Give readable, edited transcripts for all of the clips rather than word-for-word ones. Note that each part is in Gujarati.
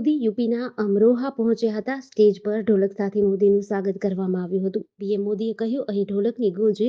મોદી યુપીના અમરોહા પહોંચ્યા હતા. સ્ટેજ પર ઢોલક સાથે મોદીનું સ્વાગત કરવામાં આવ્યું હતું. પીએમ મોદીએ કહ્યું, અહીં ઢોલકની ગૂંજ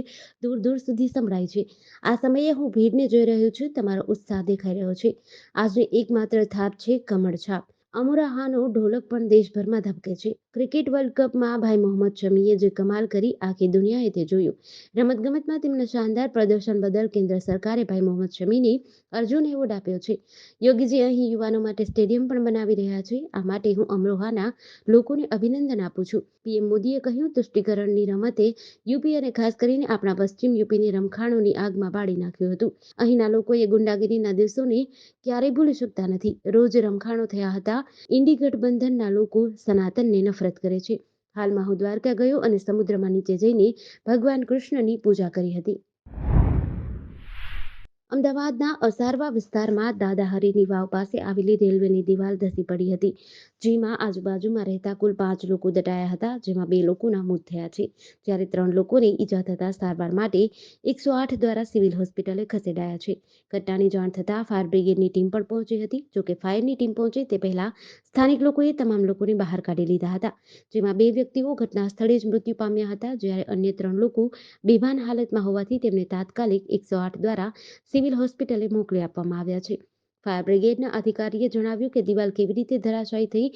દૂર દૂર સુધી સંભળાય છે. આ સમયે હું ભીડને જોઈ રહ્યો છું. તમારો ઉત્સાહ દેખાઈ રહ્યો છે. આજની એકમાત્ર થાપ છે કમળ છાપ. અમરોહાનો ઢોલક પણ દેશભરમાં ધબકે છે. ક્રિકેટ વર્લ્ડ કપમાં ભાઈ મોહમ્મદ શમીએ જે કમાલ કરી, આખી દુનિયાએ તે જોયું. રમતગમતમાં તેમના શાનદાર પ્રદર્શન બદલ કેન્દ્ર સરકારે ભાઈ મોહમ્મદ શમીને અર્જુન એવોર્ડ આપ્યો છે. યોગીજી અહીં યુવાનો માટે સ્ટેડિયમ પણ બનાવી રહ્યા છે. આ માટે હું અમરોહાના લોકોને અભિનંદન આપું છું. પીએમ મોદીએ કહ્યું, તુષ્ટિકરણની રમતે યુપી અને ખાસ કરીને આપણા પશ્ચિમ યુપીને રમખાણોની આગમાં બાળી નાખ્યું હતું. અહીંના લોકોએ ગુંડાગીરીના દિવસોને ક્યારેય ભૂલી શકતા નથી. રોજ રમખાણો થયા હતા. ઇન્ડી ગઠબંધનના લોકો સનાતનને નફરત કરે છે. હાલમાં હું દ્વારકા ગયો અને સમુદ્રમાં નીચે જઈને ભગવાન કૃષ્ણની પૂજા કરી હતી. અમદાવાદના અસારવા વિસ્તારમાં દાદા હરીની વાવ પાસે આવેલી રેલવેની દિવાલ ધસી પડી હતી, જેમાં આજુબાજુમાં રહેતા કુલ 5 લોકો દટાયા હતા, જેમાં 2 લોકોના મોત થયા છે, જ્યારે 3 લોકોને ઈજા થતા સારવાર માટે 108 દ્વારા સિવિલ હોસ્પિટલે ખસેડાયા છે. ઘટનાની જાણ થતાં ફાયર બ્રિગેડની ટીમ પણ પહોંચી હતી. જોકે ફાયરની ટીમ પહોંચે તે પહેલા સ્થાનિક લોકોએ તમામ લોકોને બહાર કાઢી લીધા હતા, જેમાં 2 વ્યક્તિઓ ઘટના સ્થળે જ મૃત્યુ પામ્યા હતા, જ્યારે અન્ય 3 લોકો બેભાન હાલતમાં હોવાથી તેમને તાત્કાલિક 108 દ્વારા સિવિલ હોસ્પિટલે મોકલી આપવામાં આવ્યા છે. ફાયર બ્રિગેડના અધિકારીએ જણાવ્યું કે દિવાલ કેવી રીતે ધરાશાયી થઈ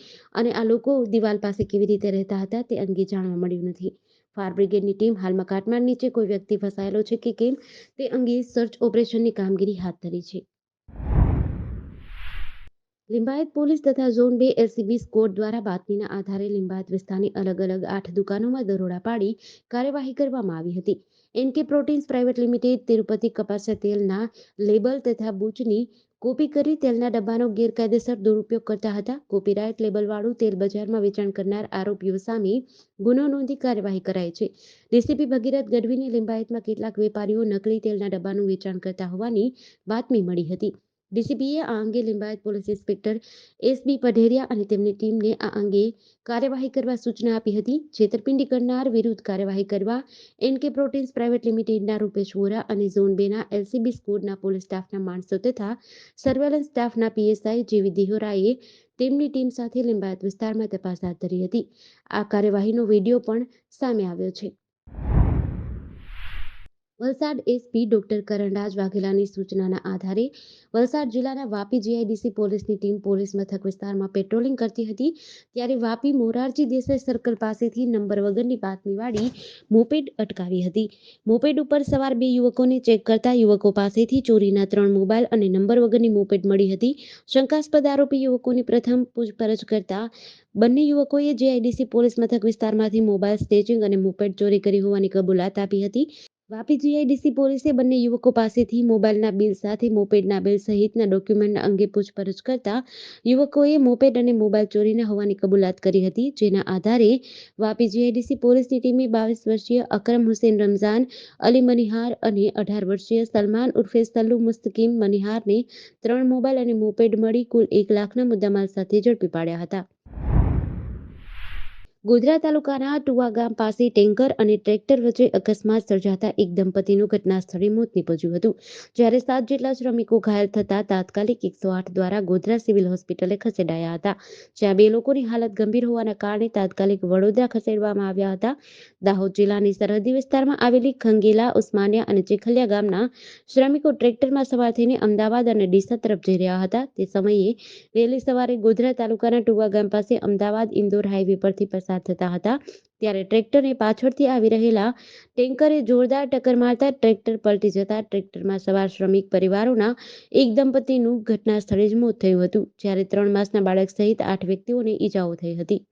અને આ લોકો દિવાલ પાસે કેવી રીતે રહેતા હતા તે અંગે જાણવા મળ્યું નથી. ફાયર બ્રિગેડની ટીમ હાલમાં કાટમાળ નીચે કોઈ વ્યક્તિ ફસાયેલો છે કે કેમ તે અંગે સર્ચ ઓપરેશનની કામગીરી હાથ ધરી છે. લિંબાયત પોલીસ તથા ઝોન 2 એલસીબી સ્ક્વોડ દ્વારા બાતમીના આધારે લિંબાયત વિસ્તારની અલગ અલગ 8 દુકાનોમાં દરોડા પાડી કાર્યવાહી કરવામાં આવી હતી. NK proteins private limited Tirupati કપાસિયા તેલના લેબલ તથા બૂચની કોપી કરી તેલના ડબ્બાનો ગેરકાયદેસર દુરુપયોગ કરતા હતા. કોપીરાઇટ લેબલવાળું તેલ બજારમાં વેચાણ કરનાર આરોપીઓ સામે ગુનો નોંધી કાર્યવાહી કરાઈ છે. ડીસીપી ભગીરથ ગઢવીને લિંબાયતમાં કેટલાક વેપારીઓ નકલી તેલના ડબ્બાનું વેચાણ કરતા હોવાની બાતમી મળી હતી. ડીસીપીએ આ અંગે Limbayat police inspector SB Padheriya અને તેમની ટીમને આ અંગે કાર્યવાહી કરવા સૂચના આપી હતી. છેતરપિંડી કરનાર વિરુદ્ધ કાર્યવાહી કરવા એનકે પ્રોટીન્સ પ્રાઇવેટ લિમિટેડના રૂપેશ વોરા અને ઝોન 2ના એલસીબી સ્ક્વોડના પોલીસ સ્ટાફના માણસો તથા સર્વેલન્સ સ્ટાફના પીએસઆઈ જેવી દેહોરાએ તેમની ટીમ સાથે લિંબાયત વિસ્તારમાં તપાસ હાથ ધરી હતી. આ કાર્યવાહીનો વિડીયો પણ સામે આવ્યો છે. વલસાડ એસપી ડોક્ટર કરણરાજ વાઘેલાની સૂચનાના આધારે વલસાડ જિલ્લાના વાપી જીઆઈડીસી પોલીસની ટીમ પોલીસ મથક વિસ્તારમાં પેટ્રોલિંગ કરતી હતી, ત્યારે વાપી મોરારજી દેસાઈ સર્કલ પાસેથી નંબર વગરની બાતમીવાળી મોપેડ અટકાવી હતી. મોપેડ ઉપર સવાર 2 યુવકોને ચેક કરતા યુવકો પાસેથી ચોરીના 3 મોબાઈલ અને નંબર વગરની મોપેડ મળી હતી. શંકાસ્પદ આરોપી યુવકોની પ્રથમ પૂછપરછ કરતા બંને યુવકોએ જીઆઈડીસી પોલીસ મથક વિસ્તારમાંથી મોબાઈલ સ્નેચિંગ અને મોપેડ ચોરી કરી હોવાની કબૂલાત આપી હતી. વાપી જીઆઈડીસી પોલીસે બંને યુવકો પાસેથી મોબાઈલના બિલ સાથે મોપેડના બિલ સહિતના ડોક્યુમેન્ટ અંગે પૂછપરછ કરતા યુવકોએ મોપેડ અને મોબાઈલ ચોરીના હોવાની કબૂલાત કરી હતી, જેના આધારે વાપી જીઆઈડીસી પોલીસની ટીમે 22 વર્ષીય અકરમ હુસેન રમઝાન અલી મનિહાર અને 18 વર્ષીય સલમાન ઉર્ફે સલ્લુ મુસ્તકીમ મનિહારને 3 મોબાઈલ અને મોપેડ મળી કુલ 1 લાખના મુદ્દામાલ સાથે ઝડપી પાડ્યા હતા. ગોધરા તાલુકાના ટુવા ગામ પાસે ટેન્કર અને ટ્રેક્ટર વચ્ચે અકસ્માત સર્જાતા એક દંપતીનું ઘટના સ્થળે મોત નીપજ્યું હતું, જ્યારે 7 જેટલા શ્રમિકો ઘાયલ થતા તાત્કાલિક 108 દ્વારા ગોધરા સિવિલ હોસ્પિટલે ખસેડાયા હતા, જ્યાં 2 લોકોની હાલત ગંભીર હોવાના કારણે તાત્કાલિક વડોદરા ખસેડવામાં આવ્યા હતા. દાહોદ જિલ્લાની સરહદી વિસ્તારમાં આવેલી ખંગેલા, ઉસ્માનિયા અને ચીખલિયા ગામના શ્રમિકો ટ્રેક્ટરમાં સવાર થઈને અમદાવાદ અને ડીસા તરફ જઈ રહ્યા હતા. તે સમયે વહેલી સવારે ગોધરા તાલુકાના ટુવા ગામ પાસે અમદાવાદ ઇન્દોર હાઈવે પરથી પસાર થતા હતા, ત્યારે ટ્રેક્ટરને પાછળથી આવી રહેલા ટેન્કરે જોરદાર ટક્કર મારતા ટ્રેક્ટર પલટી જતા ટ્રેક્ટરમાં સવાર શ્રમિક પરિવારોના એક દંપતીનું ઘટના સ્થળે જ મોત થયું હતું, જ્યારે 3 માસના બાળક સહિત 8 વ્યક્તિઓને ઈજાઓ થઈ હતી.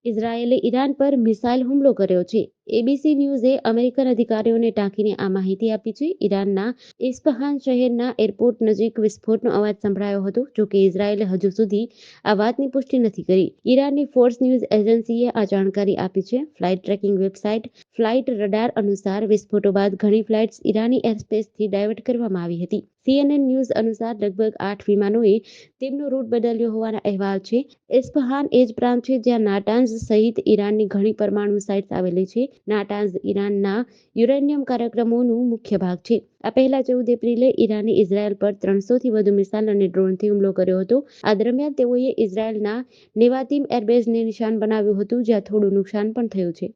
ઇઝરાયેલે ઈરાન પર મિસાઇલ હુમલો કર્યો છે. એબીસી ન્યૂઝે અમેરિકન અધિકારીઓને ટાંકીને આ માહિતી આપી છે. ઈરાનના ઇસ્ફહાન શહેરના એરપોર્ટ નજીક વિસ્ફોટનો અવાજ સંભળાયો હતો, જોકે ઇઝરાયેલે હજુ સુધી આ વાતની પુષ્ટિ નથી કરી. ઈરાનની ફોર્સ ન્યૂઝ એજન્સીએ આ જાણકારી આપી છે. Flight tracking website flight radar અનુસાર વિસ્ફોટો બાદ ઘણી ફ્લાઇટ્સ ઈરાની એરસ્પેસથી ડાયવર્ટ કરવામાં આવી હતી. સીએનએન ન્યૂઝ અનુસાર લગભગ 8 વિમાનોએ તેમનો રૂટ બદલ્યો હોવાના અહેવાલ છે. ઇસ્ફહાન એ જ પ્રાંત છે જ્યાં નાટાન્ઝ સહિત ઈરાનની ઘણી પરમાણુ સાઇટ્સ આવેલી છે. નાટાન્ઝ ઈરાનના યુરેનિયમ કાર્યક્રમોનું મુખ્ય ભાગ છે. આ પહેલા 14 એપ્રિલે ઈરાને ઇઝરાયલ પર 300થી વધુ મિસાઇલ અને ડ્રોનથી હુમલો કર્યો હતો. આ દરમિયાન તેઓએ ઇઝરાયલના નેવાતીમ એરબેઝને નિશાન બનાવ્યું હતું, જ્યાં થોડું નુકસાન પણ થયું છે.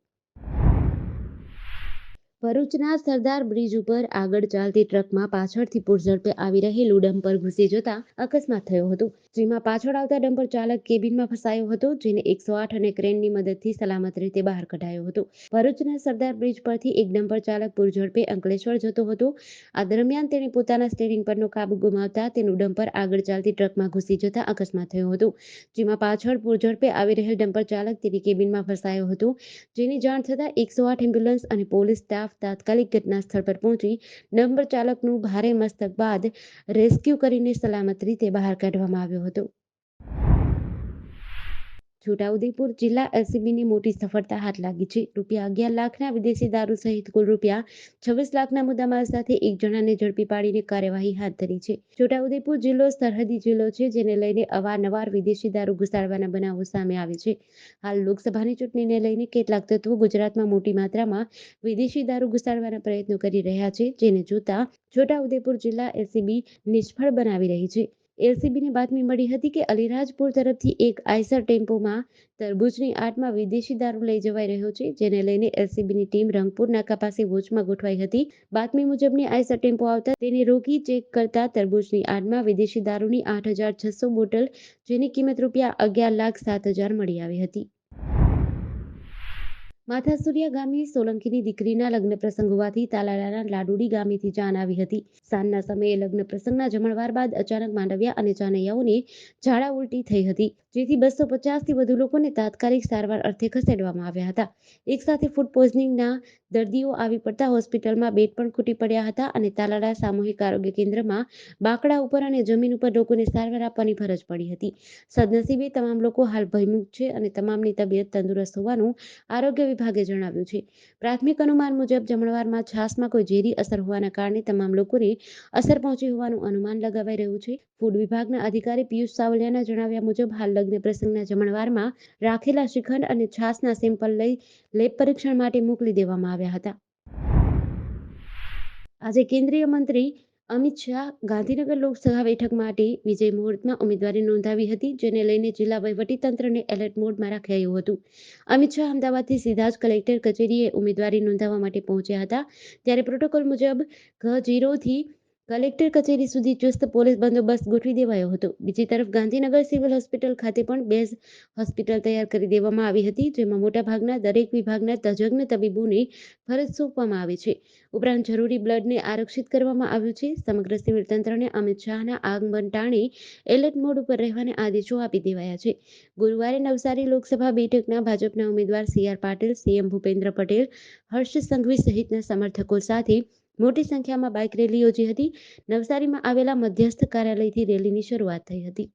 ભરૂચના સરદાર બ્રિજ ઉપર આગળ ચાલતી ટ્રકમાં પાછળથી પૂરઝડપે આવી રહેલું ડમ્પર ઘૂસી જતા અકસ્માત થયો હતો, જેમાં પાછળ આવતા ડમ્પર ચાલક કેબિનમાં ફસાયો હતો, જેને 108 અને ક્રેનની મદદથી સલામત રીતે બહાર કઢાયો હતો. ભરૂચના સરદાર બ્રિજ પરથી એક ડમ્પર ચાલક પૂરઝડપે અંકલેશ્વર જતો હતો. આ દરમિયાન તેણે પોતાના સ્ટીયરિંગ પરનો કાબુ ગુમાવતા તેનું ડમ્પર આગળ ચાલતી ટ્રકમાં ઘૂસી જતા અકસ્માત થયો હતો, જેમાં પાછળ પૂરઝડપે આવી રહેલ ડમ્પર ચાલક તેની કેબિનમાં ફસાયો હતો. જેની જાણ થતાં 108 એમ્બ્યુલન્સ અને પોલીસ સ્ટાફ તાત્કાલિક ઘટના સ્થળ પર પહોંચી ડમ્પર ચાલકનું ભારે મસ્તક બાદ રેસ્ક્યુ કરીને સલામત રીતે બહાર કાઢવામાં આવ્યો હતો. છોટાઉદેપુર જિલ્લા એલસીબીની મોટી સફળતા હાથ લાગી છે. ₹11 લાખના વિદેશી દારૂ સહિત કુલ ₹26 લાખના મુદ્દામાલ સાથે એક જણાને ઝડપી પાડીને કાર્યવાહી હાથ ધરી છે. છોટાઉદેપુર જિલ્લો સરહદી જિલ્લો છે, જેને લઈને અવારનવાર વિદેશી દારૂ ઘુસાડવાના બનાવો સામે આવે છે. હાલ લોકસભાની ચૂંટણીને લઈને કેટલાક તત્વો ગુજરાતમાં મોટી માત્રામાં વિદેશી દારૂ ઘુસાડવાના પ્રયત્નો કરી રહ્યા છે, જેને જોતા છોટાઉદેપુર જિલ્લા એલસીબી નિષ્ફળ બનાવી રહી છે. એલસીબીને બાતમી મળી હતી કે અલીરાજપુર તરફથી એક આઈસર ટેમ્પોમાં તરબૂચની આડમાં વિદેશી દારૂ લઈ જવાઈ રહ્યો છે, જેને લઈને એલસીબીની ટીમ રંગપુર નાકા પાસે વોચમાં ગોઠવાઈ હતી. બાતમી મુજબની આઈસર ટેમ્પો આવતા તેને રોકી ચેક કરતા તરબૂચની આડમાં વિદેશી દારૂની 8,600 બોટલ, જેની કિંમત ₹11,07,000 મળી આવી હતી. માથાસુરિયા ગામની સોલંકીની દીકરીના લગ્ન પ્રસંગ હોવાથી તાલાલાના લાડુડી ગામેથી જાન આવી હતી. સાંજના સમયે લગ્ન પ્રસંગના જમણવાર બાદ અચાનક માંડવિયા અને જાનૈયાઓને ઝાડા ઉલટી થઈ હતી, જેથી 250થી વધુ લોકોને તાત્કાલિક સારવાર અર્થે ખસેડવામાં આવ્યા હતા. એક સાથે ફૂડ પોઈઝનિંગના દર્દીઓ આવી પડતા હોસ્પિટલમાં બેડ પણ ખૂટી પડ્યા હતા અને તાલાલા સામૂહિક આરોગ્ય કેન્દ્રમાં બાકડા ઉપર અને જમીન ઉપર લોકોને સારવાર આપવાની ફરજ પડી હતી. સદનસીબે તમામ લોકો હાલ ભયમુક્ત છે અને તમામની તબિયત તંદુરસ્ત હોવાનું આરોગ્ય વિભાગે જણાવ્યું છે. પ્રાથમિક અનુમાન મુજબ જમણવારમાં છાશમાં કોઈ ઝેરી અસર હોવાના કારણે તમામ લોકોને અસર પહોંચી હોવાનું અનુમાન લગાવાઈ રહ્યું છે. ફૂડ વિભાગના અધિકારી પિયુષ સાવલિયાના જણાવ્યા મુજબ હાલ લગ્ન પ્રસંગના જમણવારમાં રાખેલા શ્રીખંડ અને છાશના સેમ્પલ લઈ લેબ પરીક્ષણ માટે મોકલી દેવામાં આવ્યા હતા. આજે કેન્દ્રીય મંત્રી અમિત શાહ ગાંધીનગર લોકસભા બેઠક માટે વિજય મુહૂર્તમાં ઉમેદવારી નોંધાવી હતી, જેને લઈને જિલ્લા વહીવટીતંત્રને એલર્ટ મોડમાં રખાયું હતું. અમિત શાહ અમદાવાદથી સીધા જ કલેક્ટર કચેરીએ ઉમેદવારી નોંધાવવા માટે પહોંચ્યા હતા, ત્યારે પ્રોટોકોલ મુજબ G0 થી કલેક્ટર કચેરી સુધી ચુસ્ત પોલીસ બંદોબસ્ત ગોઠવી દેવાયો હતો. બીજી તરફ ગાંધીનગર સિવિલ હોસ્પિટલ ખાતે પણ બેઝ હોસ્પિટલ તૈયાર કરી દેવામાં આવી હતી, જેમાં મોટાભાગના દરેક વિભાગના તજજ્ઞ તબીબોને ફરજ સોંપવામાં આવી છે. ઉપરાંત જરૂરી બ્લડને આરક્ષિત કરવામાં આવ્યું છે. સમગ્ર સિવિલ તંત્રને અમિત શાહના આગમન ટાણે એલર્ટ મોડ ઉપર રહેવાના આદેશો આપી દેવાયા છે. ગુરુવારે નવસારી લોકસભા બેઠકના ભાજપના ઉમેદવાર CR પાટીલ, CM ભૂપેન્દ્ર પટેલ, હર્ષ સંઘવી સહિતના સમર્થકો સાથે મોટી સંખ્યામાં બાઇક રેલી યોજી હતી. નવસારીમાં આવેલા મધ્યસ્થ કાર્યાલયથી રેલીની શરૂઆત થઈ હતી.